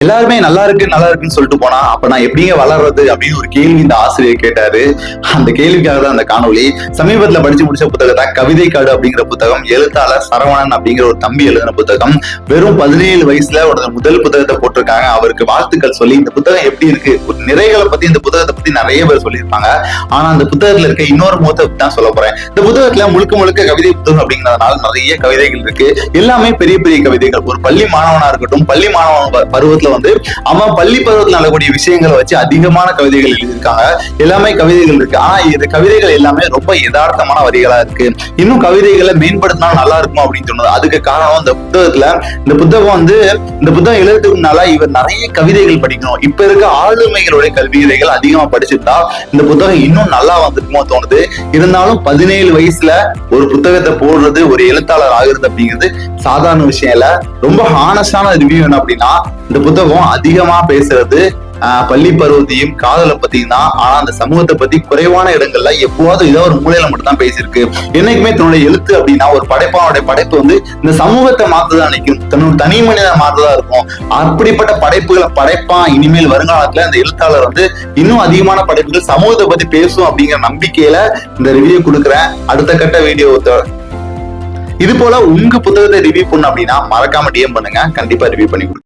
எல்லாருமே நல்லா இருக்குன்னு சொல்லிட்டு போனா அப்ப நான் எப்படிங்க வளர்றது அப்படின்னு ஒரு கேள்வி இந்த ஆசிரியர் கேட்டாரு. அந்த கேள்விக்காக தான் அந்த காணொலி. சமீபத்துல படிச்சு முடிச்ச புத்தகத்தை கவிதை காடு அப்படிங்கிற புத்தகம், எழுத்தாளர் சரவணன் அப்படிங்கிற ஒரு தம்பி எழுதின புத்தகம். வெறும் 17 வயசுல ஒரு முதல் புத்தகத்தை போட்டிருக்காங்க. அவருக்கு வாழ்த்துக்கள் சொல்லி இந்த புத்தகம் எப்படி இருக்கு, நிறைகளை பத்தி இந்த புத்தகத்தை பத்தி நிறைய பேர் சொல்லியிருப்பாங்க. ஆனா அந்த புத்தகத்துல இருக்க இன்னொரு முகத்தை தான் சொல்ல போறேன். இந்த புத்தகத்துல முழுக்க முழுக்க கவிதை புத்தகம் அப்படிங்கிறதுனால நிறைய கவிதைகள் இருக்கு. எல்லாமே பெரிய பெரிய கவிதைகள். ஒரு பள்ளி மாணவனா இருக்கட்டும், பள்ளி மாணவன் பருவத்துல அவன் பள்ளி பருவத்தில் நடக்கக்கூடிய விஷயங்களை வச்சு அதிகமான கவிதைகள் எழுதியிருக்காங்க. எல்லாமே கவிதைகள் இருக்கு. ஆனா இந்த கவிதைகள் எல்லாமே ரொம்ப யதார்த்தமான வரிகளா இருக்கு. இன்னும் கவிதைகளை மேம்படுத்தினா நல்லா இருக்கும் அப்படின்னு சொன்னது. அதுக்கு காரணம் இந்த புத்தகம் எழுதுறதுக்கு முன்னால இவர் நிறைய கவிதைகள் படிக்கணும். இப்ப இருக்க ஆளுமைகளுடைய கவிதைகள் அதிகமா படிச்சுட்டா இந்த புத்தகம் இன்னும் நல்லா வந்துருக்குமோ தோணுது. இருந்தாலும் 17 வயசுல ஒரு புத்தகத்தை போடுறது, ஒரு எழுத்தாளர் ஆகுறது அப்படிங்கிறது சாதாரண விஷயம் இல்ல. ரொம்ப ஹானஸ்டான ரிவ்யூ என்ன அப்படின்னா, இந்த புத்தகம் அதிகமா பேசுறது பள்ளி பருவத்தையும் காதலை பத்தியும் தான். ஆனா அந்த சமூகத்தை பத்தி குறைவான இடங்கள்ல எப்போவாவது ஏதோ ஒரு மூலையில மட்டும் தான் பேசியிருக்கு. என்னைக்குமே தன்னுடைய எழுத்து அப்படின்னா ஒரு படைப்பானுடைய படைப்பு இந்த சமூகத்தை மாத்ததான் நினைக்கும், தன்னோட தனி மனிதனை மாத்ததான் இருக்கும். அப்படிப்பட்ட படைப்புகளை படைப்பான். இனிமேல் வருங்காலத்துல இந்த எழுத்தாளர் இன்னும் அதிகமான படைப்புகள் சமூகத்தை பத்தி பேசும் அப்படிங்கிற நம்பிக்கையில இந்த ரிவ்யூ கொடுக்குறேன். அடுத்த கட்ட வீடியோ இது போல உங்க புத்தகத்தை ரிவ்யூ பண்ண அப்படின்னா மறக்காம டிஎம் பண்ணுங்க. கண்டிப்பா ரிவ்யூ பண்ணி கொடுங்க.